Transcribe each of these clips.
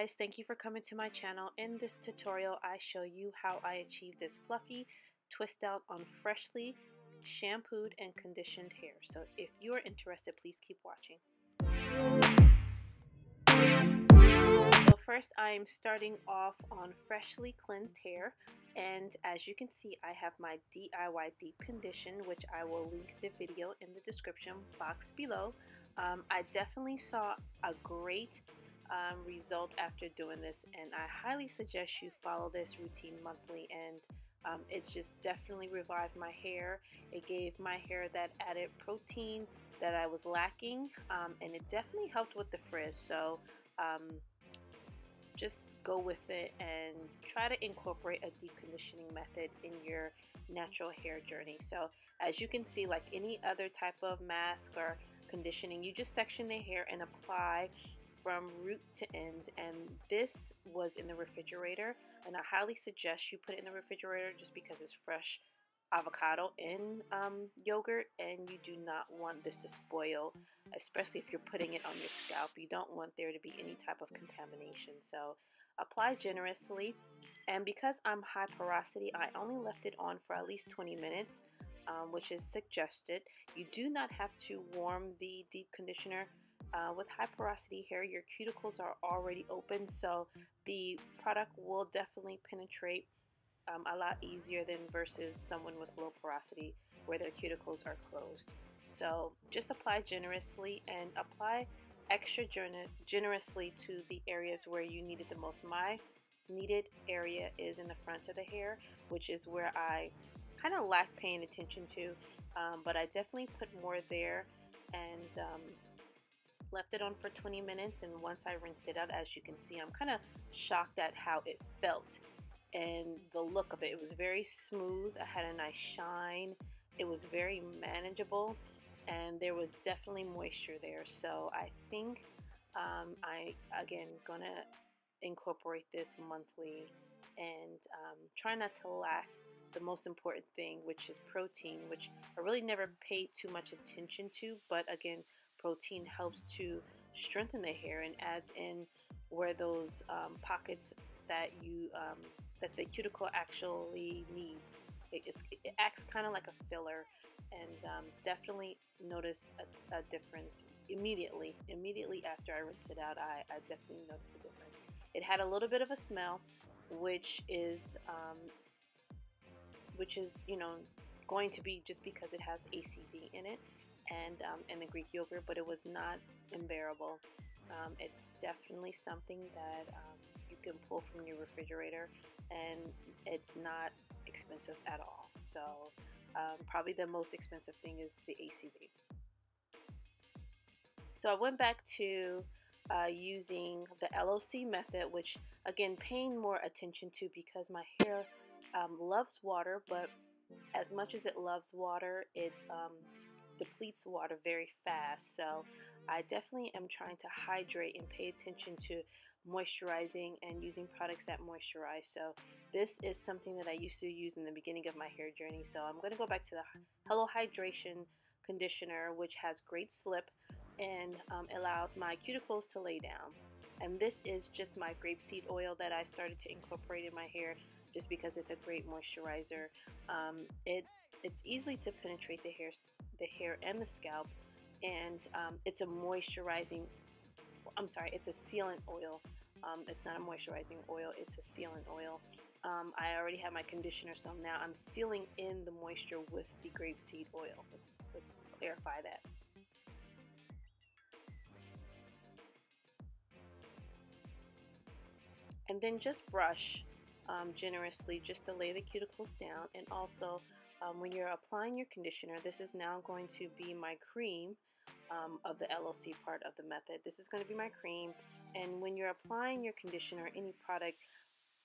guys, thank you for coming to my channel. In this tutorial I show you how I achieve this fluffy twist out on freshly shampooed and conditioned hair. So if you are interested, please keep watching. So first I am starting off on freshly cleansed hair, and as you can see I have my DIY deep condition, which I will link the video in the description box below. I definitely saw a great result after doing this, and I highly suggest you follow this routine monthly, and it's just definitely revived my hair. It gave my hair that added protein that I was lacking, and it definitely helped with the frizz. So just go with it and try to incorporate a deep conditioning method in your natural hair journey. So as you can see, like any other type of mask or conditioning, you just section the hair and apply from root to end, and this was in the refrigerator, and I highly suggest you put it in the refrigerator just because it's fresh avocado in yogurt, and you do not want this to spoil, especially if you're putting it on your scalp. You don't want there to be any type of contamination. So apply generously, and because I'm high porosity, I only left it on for at least 20 minutes, which is suggested. You do not have to warm the deep conditioner. With high porosity hair, your cuticles are already open, so the product will definitely penetrate a lot easier than versus someone with low porosity where their cuticles are closed. So just apply generously, and apply extra generously to the areas where you need it the most. My needed area is in the front of the hair, which is where I kind of lack paying attention to, but I definitely put more there, and left it on for 20 minutes. And once I rinsed it out, as you can see, I'm kind of shocked at how it felt and the look of it. It was very smooth. I had a nice shine. It was very manageable, and there was definitely moisture there. So I think I again gonna incorporate this monthly, and try not to lack the most important thing, which is protein, which I really never paid too much attention to, but again, protein helps to strengthen the hair and adds in where those pockets that you that the cuticle actually needs. It acts kind of like a filler, and definitely notice a difference immediately after I rinsed it out. I definitely noticed a difference. It had a little bit of a smell, which is you know, going to be just because it has ACV in it, and the Greek yogurt, but it was not unbearable. It's definitely something that you can pull from your refrigerator, and it's not expensive at all. So probably the most expensive thing is the ACV. So I went back to using the LOC method, which again paying more attention to because my hair loves water, but as much as it loves water, it depletes water very fast. So I definitely am trying to hydrate and pay attention to moisturizing and using products that moisturize. So this is something that I used to use in the beginning of my hair journey. So I'm going to go back to the Hello Hydration conditioner, which has great slip and allows my cuticles to lay down. And this is just my grapeseed oil that I started to incorporate in my hair, just because it's a great moisturizer. It's easy to penetrate the hair and the scalp, and it's a moisturizing, it's a sealant oil. It's not a moisturizing oil, it's a sealant oil. I already have my conditioner, so now I'm sealing in the moisture with the grapeseed oil. Let's clarify that. And then just brush generously just to lay the cuticles down. And also when you're applying your conditioner, this is now going to be my cream of the LOC part of the method. This is going to be my cream, and when you're applying your conditioner, any product,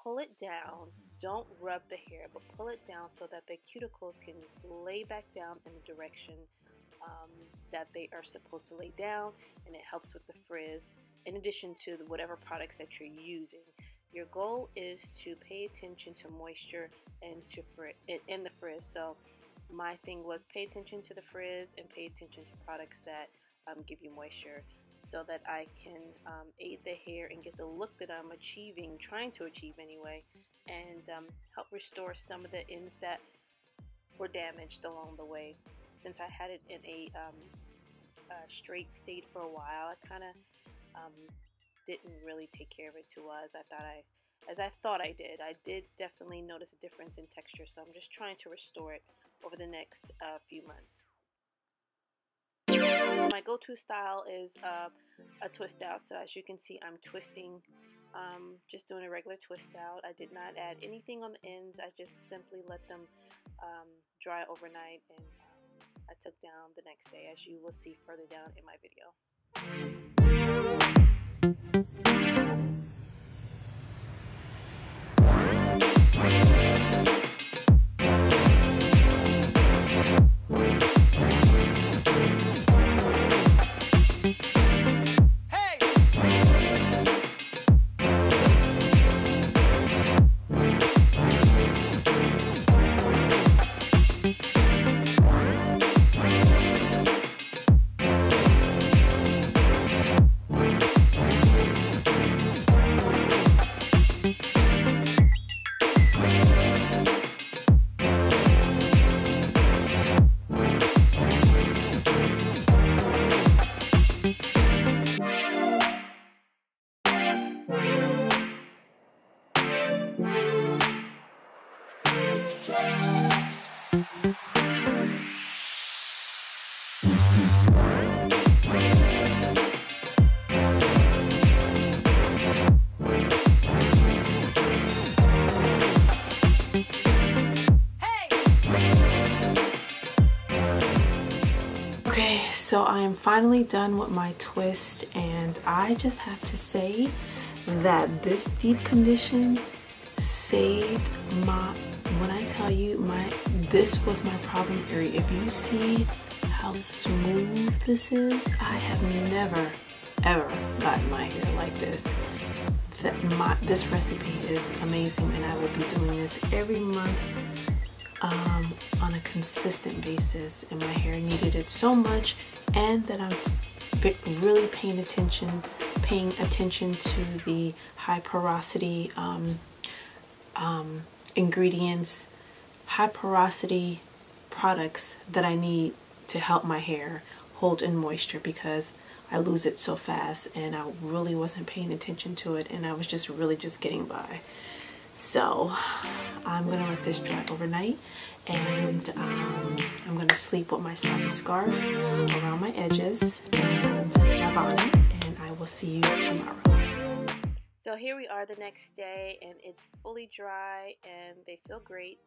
pull it down. Don't rub the hair, but pull it down so that the cuticles can lay back down in the direction that they are supposed to lay down, and it helps with the frizz in addition to whatever products that you're using. Your goal is to pay attention to moisture and to in the frizz. So my thing was pay attention to the frizz and pay attention to products that give you moisture. so that I can aid the hair and get the look that I'm trying to achieve anyway, and help restore some of the ends that were damaged along the way. Since I had it in a straight state for a while, I kind of didn't really take care of it too well as I thought I did. I did definitely notice a difference in texture, so I'm just trying to restore it over the next few months. My go-to style is a twist out. So as you can see, I'm twisting, just doing a regular twist out. I did not add anything on the ends. I just simply let them dry overnight, and I took down the next day, as you will see further down in my video. Okay, so I am finally done with my twist, and I just have to say that this deep condition saved when I tell you this was my problem area. If you see how smooth this is, I have never ever gotten my hair like this. This recipe is amazing, and I will be doing this every month on a consistent basis, and my hair needed it so much, and that I'm really paying attention to the high porosity ingredients, high porosity products that I need to help my hair hold in moisture, because I lose it so fast, and I really wasn't paying attention to it, and I was just getting by. So I'm gonna let this dry overnight, and I'm gonna sleep with my satin scarf around my edges and my bonnet, and I will see you tomorrow. So here we are the next day, and it's fully dry and they feel great.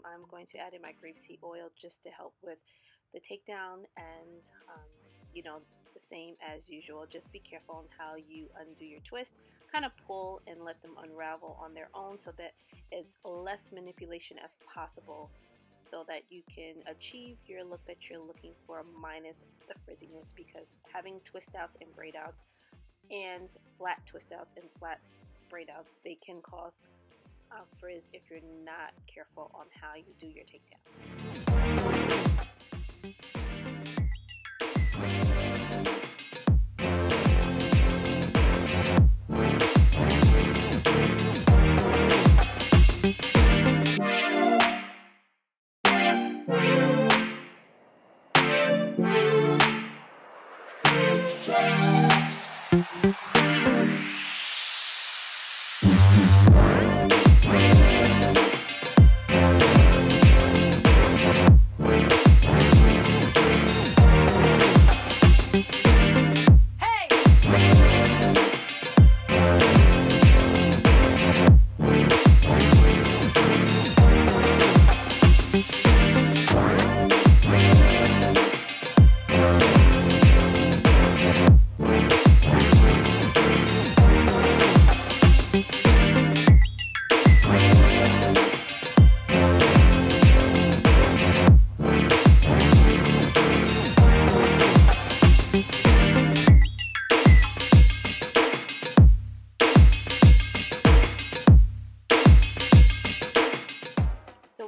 I'm going to add in my grapeseed oil just to help with the takedown, and you know, the same as usual. Just be careful on how you undo your twist. Kind of pull and let them unravel on their own, so that it's less manipulation as possible, so that you can achieve your look that you're looking for minus the frizziness, because having twist outs and braid outs and flat twist outs and flat braid outs, they can cause frizz if you're not careful on how you do your takedown.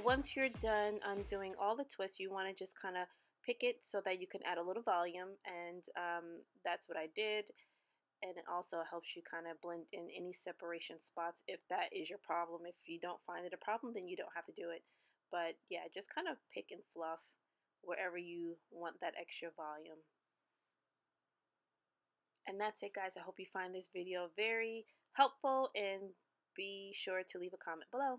Once you're done undoing all the twists, you want to just kind of pick it so that you can add a little volume, and that's what I did. And it also helps you kind of blend in any separation spots if that is your problem. If you don't find it a problem, then you don't have to do it. But yeah, just kind of pick and fluff wherever you want that extra volume. And that's it, guys. I hope you find this video very helpful, and be sure to leave a comment below.